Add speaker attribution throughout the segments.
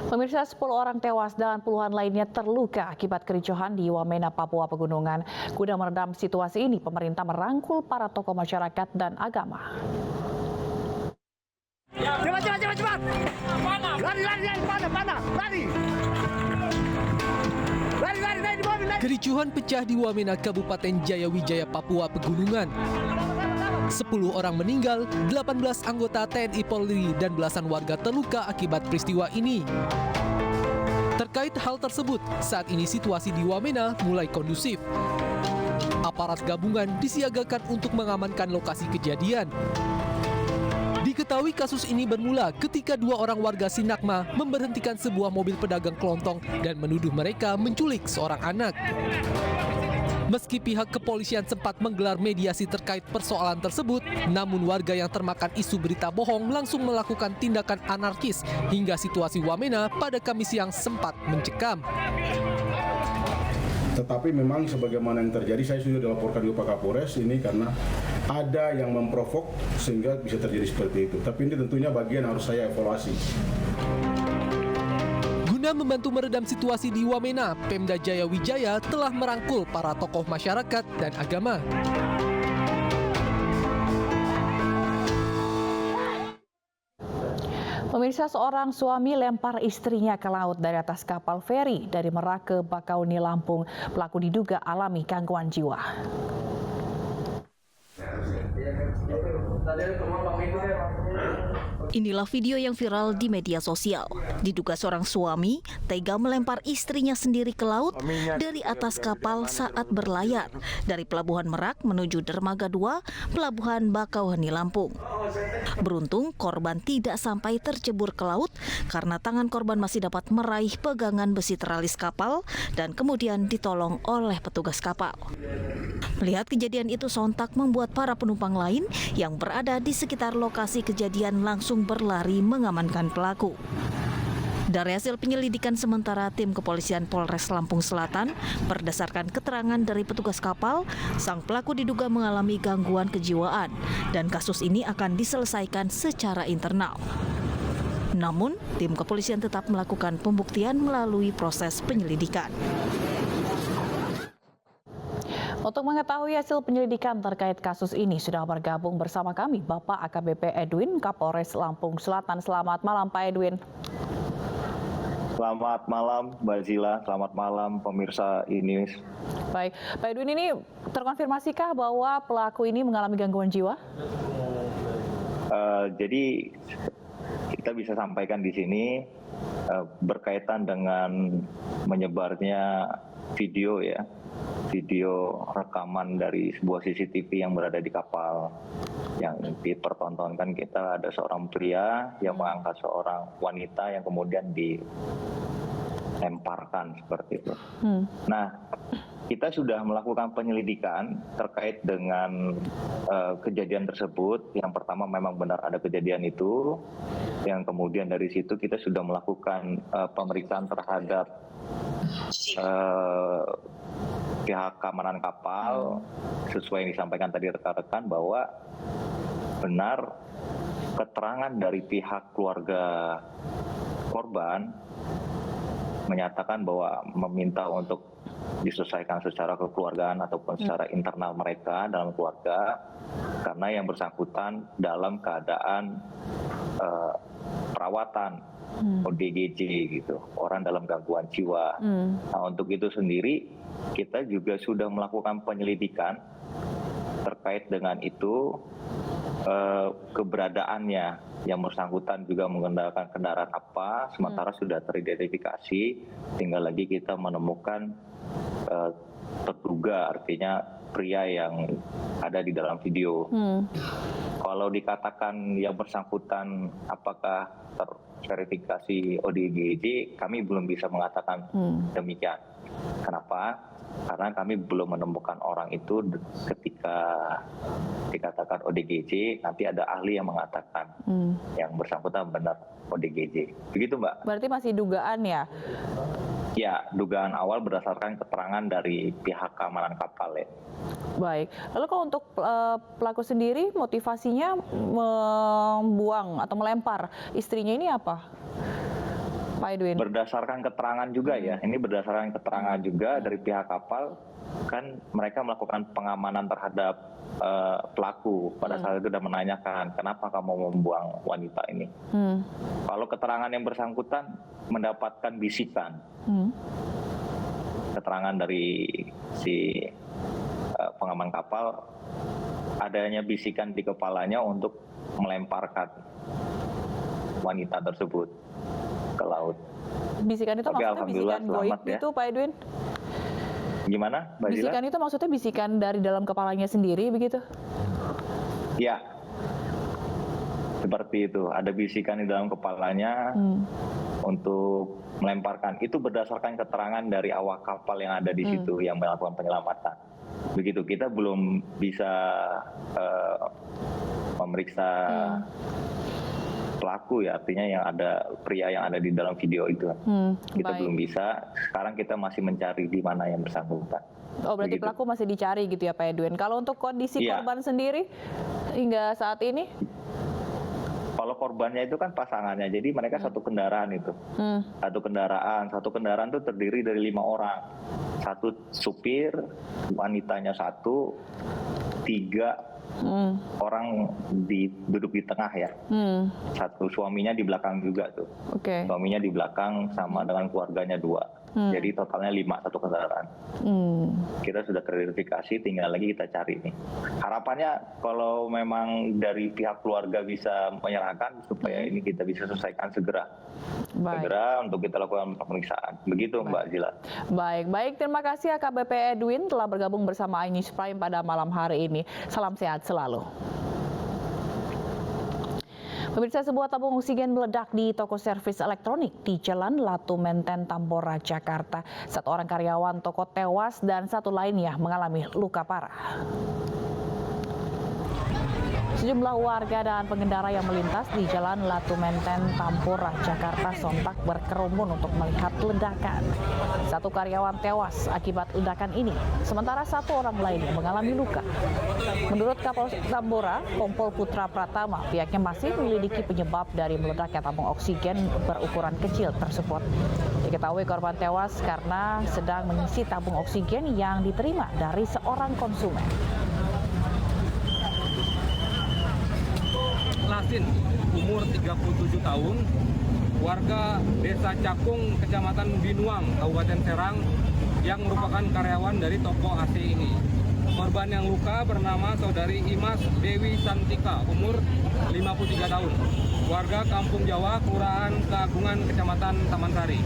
Speaker 1: Pemirsa, 10 orang tewas dan puluhan lainnya terluka akibat kericuhan di Wamena, Papua Pegunungan. Guna meredam situasi ini, pemerintah merangkul para tokoh masyarakat dan agama.
Speaker 2: Cepat. Lari, lari.
Speaker 3: Kericuhan pecah di Wamena, Kabupaten Jayawijaya, Papua Pegunungan. 10 orang meninggal, 18 anggota TNI Polri dan belasan warga terluka akibat peristiwa ini. Terkait hal tersebut, saat ini situasi di Wamena mulai kondusif. Aparat gabungan disiagakan untuk mengamankan lokasi kejadian. Diketahui kasus ini bermula ketika 2 orang warga Sinakma memberhentikan sebuah mobil pedagang kelontong dan menuduh mereka menculik seorang anak. Meski pihak kepolisian sempat menggelar mediasi terkait persoalan tersebut, namun warga yang termakan isu berita bohong langsung melakukan tindakan anarkis hingga situasi Wamena pada Kamis siang sempat mencekam.
Speaker 4: Tetapi memang sebagaimana yang terjadi, saya sudah dilaporkan ke Pak Kapolres ini karena ada yang memprovok sehingga bisa terjadi seperti itu. Tapi ini tentunya bagian harus saya evaluasi.
Speaker 3: Guna membantu meredam situasi di Wamena, Pemda Jayawijaya telah merangkul para tokoh masyarakat dan agama.
Speaker 1: Pemirsa, seorang suami lempar istrinya ke laut dari atas kapal feri dari Merak ke Bakauni, Lampung. Pelaku diduga alami gangguan jiwa.
Speaker 5: Inilah video yang viral di media sosial. Diduga seorang suami tega melempar istrinya sendiri ke laut dari atas kapal saat berlayar dari Pelabuhan Merak menuju Dermaga 2, Pelabuhan Bakauheni, Lampung. Beruntung korban tidak sampai tercebur ke laut karena tangan korban masih dapat meraih pegangan besi teralis kapal dan kemudian ditolong oleh petugas kapal. Melihat kejadian itu sontak membuat para penumpang lain yang berada di sekitar lokasi kejadian langsung berlari mengamankan pelaku. Dari hasil penyelidikan sementara tim kepolisian Polres Lampung Selatan, berdasarkan keterangan dari petugas kapal, sang pelaku diduga mengalami gangguan kejiwaan dan kasus ini akan diselesaikan secara internal. Namun, tim kepolisian tetap melakukan pembuktian melalui proses penyelidikan.
Speaker 1: Untuk mengetahui hasil penyelidikan terkait kasus ini, sudah bergabung bersama kami Bapak AKBP Edwin, Kapolres Lampung Selatan. Selamat malam Pak Edwin.
Speaker 6: Selamat malam Mbak Zila, selamat malam pemirsa INews.
Speaker 1: Baik, Pak Edwin, ini terkonfirmasikah bahwa pelaku ini mengalami gangguan jiwa?
Speaker 6: Jadi kita bisa sampaikan di sini berkaitan dengan menyebarnya video rekaman dari sebuah CCTV yang berada di kapal. Yang dipertontonkan kita ada seorang pria yang mengangkat seorang wanita yang kemudian dilemparkan seperti itu. Nah, kita sudah melakukan penyelidikan terkait dengan kejadian tersebut. Yang pertama memang benar ada kejadian itu. Yang kemudian dari situ kita sudah melakukan pemeriksaan terhadap pihak keamanan kapal sesuai yang disampaikan tadi rekan-rekan bahwa benar keterangan dari pihak keluarga korban menyatakan bahwa meminta untuk diselesaikan secara kekeluargaan ataupun secara internal mereka dalam keluarga karena yang bersangkutan dalam keadaan perawatan ODGJ gitu, orang dalam gangguan jiwa. Nah, untuk itu sendiri kita juga sudah melakukan penyelidikan terkait dengan itu, keberadaannya yang bersangkutan juga mengendaраkan kendaraan apa, sementara sudah teridentifikasi, tinggal lagi kita menemukan terduga, artinya pria yang ada di dalam video. Kalau dikatakan yang bersangkutan apakah terverifikasi ODGJ, kami belum bisa mengatakan demikian. Kenapa? Karena kami belum menemukan orang itu ketika dikatakan ODGJ, nanti ada ahli yang mengatakan yang bersangkutan benar ODGJ. Begitu Mbak.
Speaker 1: Berarti masih dugaan ya?
Speaker 6: Ya, dugaan awal berdasarkan keterangan dari pihak keamanan kapal ya.
Speaker 1: Baik, lalu kalau untuk pelaku sendiri motivasinya membuang atau melempar istrinya ini apa? Pak Edwin?
Speaker 6: Berdasarkan keterangan juga ya, ini berdasarkan keterangan juga dari pihak kapal, kan mereka melakukan pengamanan terhadap pelaku pada saat itu dan menanyakan kenapa kamu membuang wanita ini. Kalau keterangan yang bersangkutan mendapatkan bisikan, keterangan dari si pengaman kapal, adanya bisikan di kepalanya untuk melemparkan wanita tersebut ke laut.
Speaker 1: Bisikan itu
Speaker 6: Tapi
Speaker 1: maksudnya
Speaker 6: alhamdulillah
Speaker 1: bisikan goib
Speaker 6: selamat ya.
Speaker 1: gitu, Pak Edwin?
Speaker 6: Gimana, Mbak Dila?
Speaker 1: Bisikan itu maksudnya bisikan dari dalam kepalanya sendiri begitu?
Speaker 6: Ya, seperti itu. Ada bisikan di dalam kepalanya untuk melemparkan. Itu berdasarkan keterangan dari awak kapal yang ada di situ yang melakukan penyelamatan. Begitu, kita belum bisa memeriksa pelaku ya, artinya yang ada pria yang ada di dalam video itu. Kita
Speaker 1: Baik.
Speaker 6: belum bisa. Sekarang kita masih mencari di mana yang bersangkutan.
Speaker 1: Oh, berarti
Speaker 6: Begitu.
Speaker 1: pelaku masih dicari gitu ya, Pak Edwin. Kalau untuk kondisi
Speaker 6: Iya.
Speaker 1: korban sendiri hingga saat ini?
Speaker 6: Kalau korbannya itu kan pasangannya, jadi mereka satu kendaraan itu. Satu kendaraan itu terdiri dari 5 orang. 1 supir, wanitanya 1, 3 orang duduk di tengah ya. 1 suaminya di belakang juga tuh.
Speaker 1: Oke.
Speaker 6: Suaminya di belakang sama dengan keluarganya 2. Jadi totalnya 5 satu kendaraan. Kita sudah terverifikasi, tinggal lagi kita cari nih. Harapannya kalau memang dari pihak keluarga bisa menyerahkan supaya ini kita bisa selesaikan segera.
Speaker 1: Baik.
Speaker 6: Segera untuk kita lakukan pemeriksaan. Begitu Mbak Zila.
Speaker 1: Baik. Terima kasih AKBP Edwin telah bergabung bersama iNews Prime pada malam hari ini. Salam sehat selalu. Pemirsa, sebuah tabung oksigen meledak di toko servis elektronik di Jalan Latu Menteng, Tambora, Jakarta. 1 orang karyawan toko tewas dan 1 lainnya mengalami luka parah. Sejumlah warga dan pengendara yang melintas di Jalan Latu Menteng, Tambora, Jakarta sontak berkerumun untuk melihat ledakan. 1 karyawan tewas akibat ledakan ini, sementara 1 orang lainnya mengalami luka. Menurut Kapolsek Tambora, Kompol Putra Pratama, pihaknya masih menyelidiki penyebab dari meledaknya tabung oksigen berukuran kecil tersebut. Diketahui korban tewas karena sedang mengisi tabung oksigen yang diterima dari seorang konsumen.
Speaker 7: Lasin, umur 37 tahun, warga Desa Cakung, Kecamatan Binuang, Kabupaten Serang, yang merupakan karyawan dari toko AC ini. Korban yang luka bernama Saudari Imas Dewi Santika, umur 53 tahun, warga Kampung Jawa, Kelurahan Keagungan, Kecamatan Taman Sari.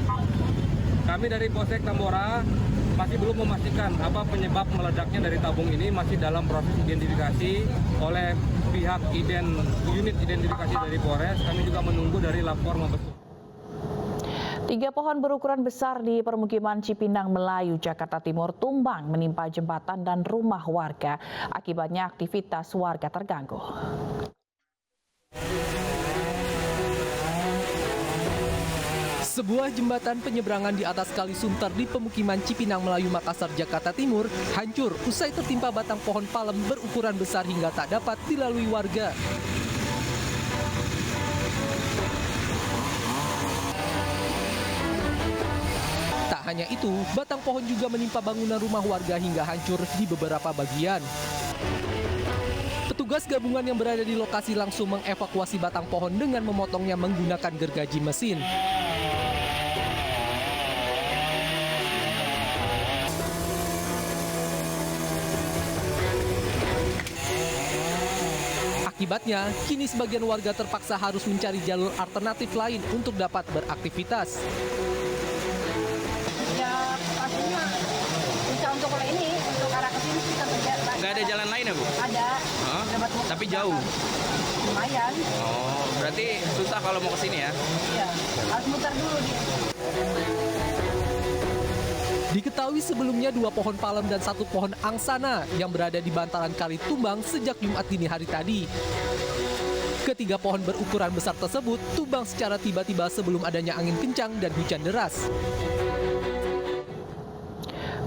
Speaker 7: Kami dari Polsek Tambora masih belum memastikan apa penyebab meledaknya dari tabung ini, masih dalam proses identifikasi oleh pihak unit identifikasi dari Polres. Kami juga menunggu dari lapor Mabes.
Speaker 1: 3 pohon berukuran besar di permukiman Cipinang Melayu, Jakarta Timur tumbang menimpa jembatan dan rumah warga. Akibatnya aktivitas warga terganggu.
Speaker 3: Sebuah jembatan penyeberangan di atas Kali Sunter di pemukiman Cipinang Melayu, Makassar, Jakarta Timur hancur usai tertimpa batang pohon palem berukuran besar hingga tak dapat dilalui warga. Tak hanya itu, batang pohon juga menimpa bangunan rumah warga hingga hancur di beberapa bagian. Petugas gabungan yang berada di lokasi langsung mengevakuasi batang pohon dengan memotongnya menggunakan gergaji mesin. Akibatnya, kini sebagian warga terpaksa harus mencari jalur alternatif lain untuk dapat beraktivitas.
Speaker 8: Ya, pastinya bisa untuk ini, untuk arah ke sini kita berjalan.
Speaker 9: Nggak ada jalan lain ya, Bu?
Speaker 8: Ada.
Speaker 9: Hah?
Speaker 8: Dapat muter
Speaker 9: Tapi
Speaker 8: ke
Speaker 9: jauh?
Speaker 8: belakang. Lumayan.
Speaker 9: Oh, berarti susah kalau mau ke sini ya?
Speaker 8: Iya, harus muter dulu dia.
Speaker 3: Diketahui sebelumnya 2 pohon palem dan 1 pohon angsana yang berada di bantaran kali tumbang sejak Jumat dini hari tadi. Ketiga pohon berukuran besar tersebut tumbang secara tiba-tiba sebelum adanya angin kencang dan hujan deras.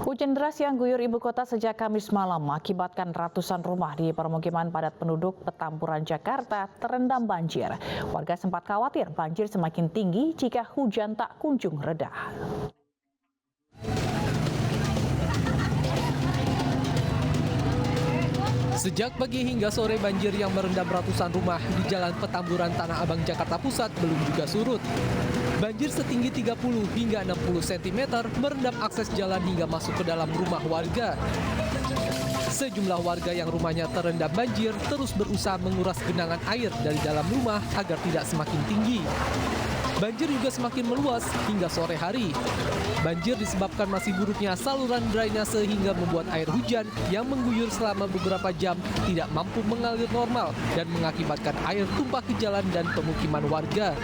Speaker 1: Hujan deras yang guyur ibu kota sejak Kamis malam mengakibatkan ratusan rumah di permukiman padat penduduk Petamburan, Jakarta terendam banjir. Warga sempat khawatir banjir semakin tinggi jika hujan tak kunjung reda.
Speaker 3: Sejak pagi hingga sore banjir yang merendam ratusan rumah di Jalan Petamburan Tanah Abang, Jakarta Pusat belum juga surut. Banjir setinggi 30 hingga 60 cm merendam akses jalan hingga masuk ke dalam rumah warga. Sejumlah warga yang rumahnya terendam banjir terus berusaha menguras genangan air dari dalam rumah agar tidak semakin tinggi. Banjir juga semakin meluas hingga sore hari. Banjir disebabkan masih buruknya saluran drainase hingga membuat air hujan yang mengguyur selama beberapa jam tidak mampu mengalir normal dan mengakibatkan air tumpah ke jalan dan pemukiman warga.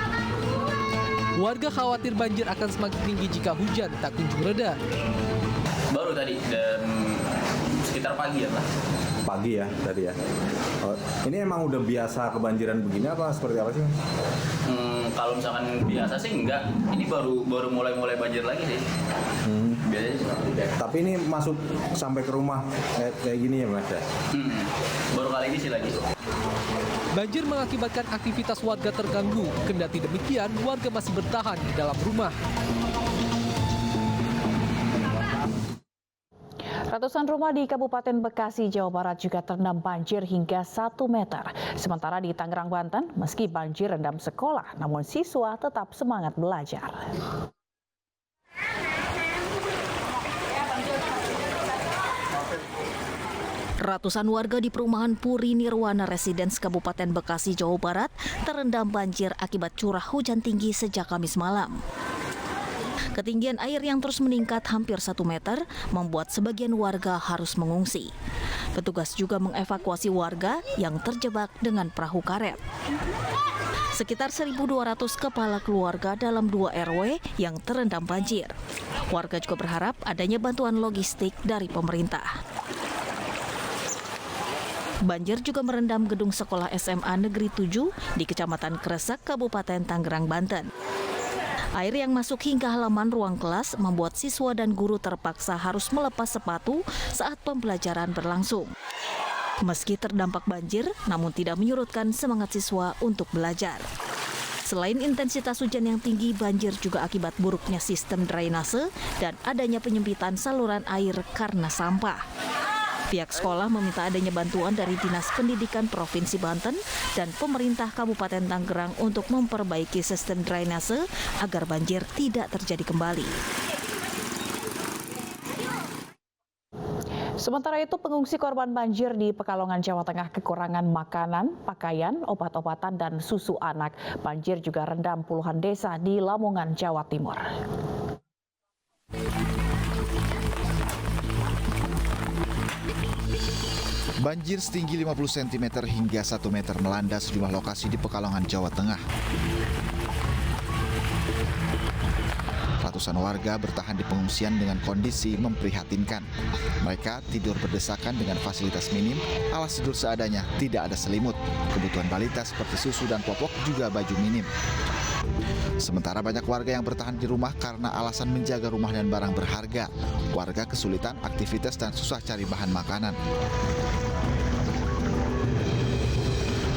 Speaker 3: Warga khawatir banjir akan semakin tinggi jika hujan tak kunjung reda.
Speaker 9: Baru tadi sekitar pagi ya Pak?
Speaker 10: Pagi ya tadi ya. Oh, ini emang udah biasa kebanjiran begini apa seperti apa sih?
Speaker 9: Kalau misalkan biasa sih enggak. Ini baru mulai banjir lagi sih. Biasanya seperti biasa.
Speaker 10: Tapi ini masuk sampai ke rumah kayak gini ya Mas ya?
Speaker 9: Baru kali ini sih lagi.
Speaker 3: Banjir mengakibatkan aktivitas warga terganggu. Kendati demikian, warga masih bertahan di dalam rumah.
Speaker 1: Ratusan rumah di Kabupaten Bekasi, Jawa Barat juga terendam banjir hingga 1 meter. Sementara di Tangerang, Banten, meski banjir rendam sekolah, namun siswa tetap semangat belajar.
Speaker 5: Ratusan warga di perumahan Puri Nirwana Residence Kabupaten Bekasi, Jawa Barat terendam banjir akibat curah hujan tinggi sejak Kamis malam. Ketinggian air yang terus meningkat hampir 1 meter membuat sebagian warga harus mengungsi. Petugas juga mengevakuasi warga yang terjebak dengan perahu karet. Sekitar 1.200 kepala keluarga dalam 2 RW yang terendam banjir. Warga juga berharap adanya bantuan logistik dari pemerintah. Banjir juga merendam gedung sekolah SMA Negeri 7 di Kecamatan Kresek, Kabupaten Tangerang, Banten. Air yang masuk hingga halaman ruang kelas membuat siswa dan guru terpaksa harus melepas sepatu saat pembelajaran berlangsung. Meski terdampak banjir, namun tidak menyurutkan semangat siswa untuk belajar. Selain intensitas hujan yang tinggi, banjir juga akibat buruknya sistem drainase dan adanya penyempitan saluran air karena sampah. Pihak sekolah meminta adanya bantuan dari Dinas Pendidikan Provinsi Banten dan pemerintah Kabupaten Tangerang untuk memperbaiki sistem drainase agar banjir tidak terjadi kembali.
Speaker 1: Sementara itu, pengungsi korban banjir di Pekalongan, Jawa Tengah kekurangan makanan, pakaian, obat-obatan, dan susu anak. Banjir juga rendam puluhan desa di Lamongan, Jawa Timur.
Speaker 11: Banjir setinggi 50 cm hingga 1 meter melanda sejumlah lokasi di Pekalongan, Jawa Tengah. Ratusan warga bertahan di pengungsian dengan kondisi memprihatinkan. Mereka tidur berdesakan dengan fasilitas minim, alas tidur seadanya, tidak ada selimut. Kebutuhan balita seperti susu dan popok juga baju minim. Sementara banyak warga yang bertahan di rumah karena alasan menjaga rumah dan barang berharga. Warga kesulitan aktivitas dan susah cari bahan makanan.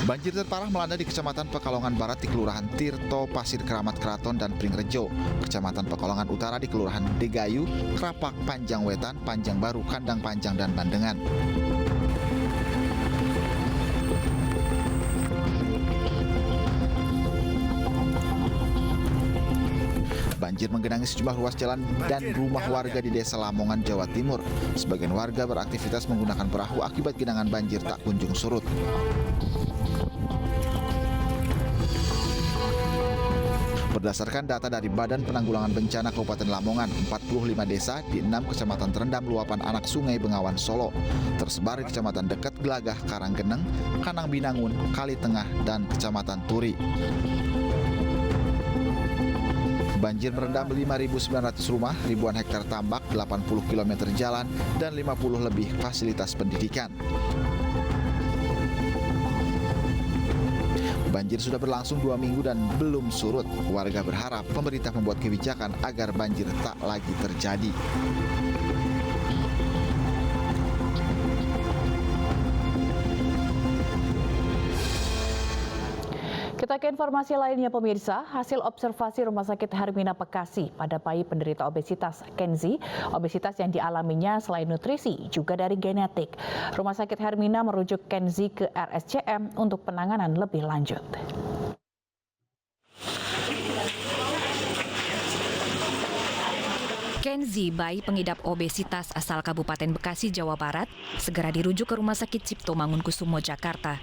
Speaker 11: Banjir terparah melanda di Kecamatan Pekalongan Barat di Kelurahan Tirto, Pasir Keramat Keraton, dan Pringrejo. Kecamatan Pekalongan Utara di Kelurahan Degayu, Krapak, Panjang Wetan, Panjang Baru, Kandang Panjang, dan Bandengan. Banjir menggenangi sejumlah ruas jalan dan rumah warga di Desa Lamongan, Jawa Timur. Sebagian warga beraktivitas menggunakan perahu akibat genangan banjir tak kunjung surut. Berdasarkan data dari Badan Penanggulangan Bencana Kabupaten Lamongan, 45 desa di 6 kecamatan terendam luapan anak Sungai Bengawan Solo, tersebar di kecamatan dekat Gelagah, Karanggeneng, Kanang Binangun, Kali Tengah, dan Kecamatan Turi. Banjir merendam 5.900 rumah, ribuan hektar tambak, 80 km jalan, dan 50 lebih fasilitas pendidikan. Banjir sudah berlangsung 2 minggu dan belum surut. Warga berharap pemerintah membuat kebijakan agar banjir tak lagi terjadi.
Speaker 1: Kita ke informasi lainnya pemirsa, hasil observasi Rumah Sakit Hermina Bekasi pada bayi penderita obesitas Kenzi, obesitas yang dialaminya selain nutrisi juga dari genetik. Rumah Sakit Hermina merujuk Kenzi ke RSCM untuk penanganan lebih lanjut.
Speaker 12: Kenzi, bayi pengidap obesitas asal Kabupaten Bekasi, Jawa Barat, segera dirujuk ke Rumah Sakit Cipto Mangunkusumo, Jakarta.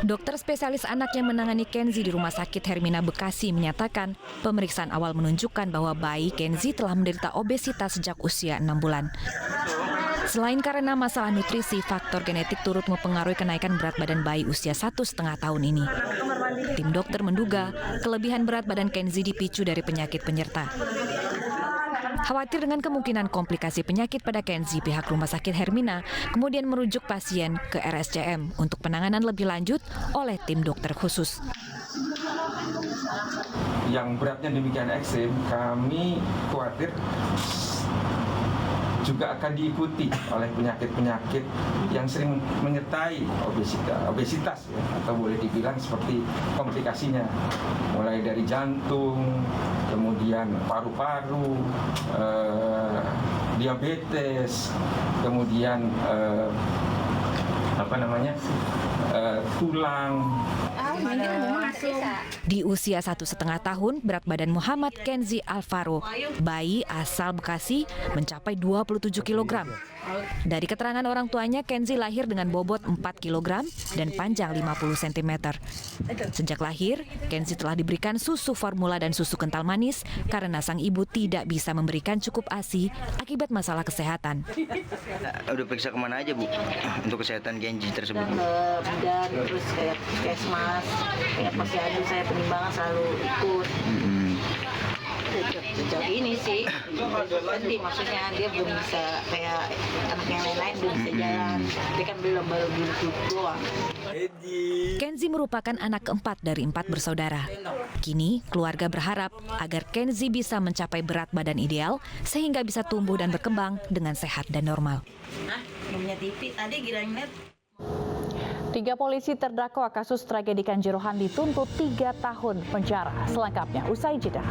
Speaker 12: Dokter spesialis anak yang menangani Kenzi di Rumah Sakit Hermina Bekasi menyatakan pemeriksaan awal menunjukkan bahwa bayi Kenzi telah menderita obesitas sejak usia 6 bulan. Selain karena masalah nutrisi, faktor genetik turut mempengaruhi kenaikan berat badan bayi usia 1,5 tahun ini. Tim dokter menduga kelebihan berat badan Kenzi dipicu dari penyakit penyerta. Khawatir dengan kemungkinan komplikasi penyakit pada Kenzi, pihak Rumah Sakit Hermina kemudian merujuk pasien ke RSCM untuk penanganan lebih lanjut oleh tim dokter khusus.
Speaker 13: Yang beratnya demikian ekstrim, kami khawatir juga akan diikuti oleh penyakit-penyakit yang sering menyertai obesitas ya, atau boleh dibilang seperti komplikasinya, mulai dari jantung, kemudian paru-paru, diabetes, kemudian tulang.
Speaker 12: Di usia 1,5 tahun, berat badan Muhammad Kenzi Alvaro, bayi asal Bekasi, mencapai 27 kg. Dari keterangan orang tuanya, Kenzi lahir dengan bobot 4 kg dan panjang 50 cm. Sejak lahir, Kenzi telah diberikan susu formula dan susu kental manis karena sang ibu tidak bisa memberikan cukup ASI akibat masalah kesehatan.
Speaker 14: Udah periksa kemana aja, Bu, untuk kesehatan Kenzi tersebut?
Speaker 8: Bidan, terus kayak puskesmas, kayak posyandu, saya penimbangan selalu ikut. Sejauh ini sih penting, maksudnya dia belum bisa kayak anak yang lain-lain belum bisa jalan, dia kan baru duduk doang.
Speaker 12: Kenzi merupakan anak keempat dari 4 bersaudara. Kini keluarga berharap agar Kenzi bisa mencapai berat badan ideal sehingga bisa tumbuh dan berkembang dengan sehat dan normal.
Speaker 8: Punya TV tadi girangnya.
Speaker 1: 3 polisi terdakwa kasus tragedi Kanjuruhan dituntut 3 tahun penjara. Selengkapnya usai jeda.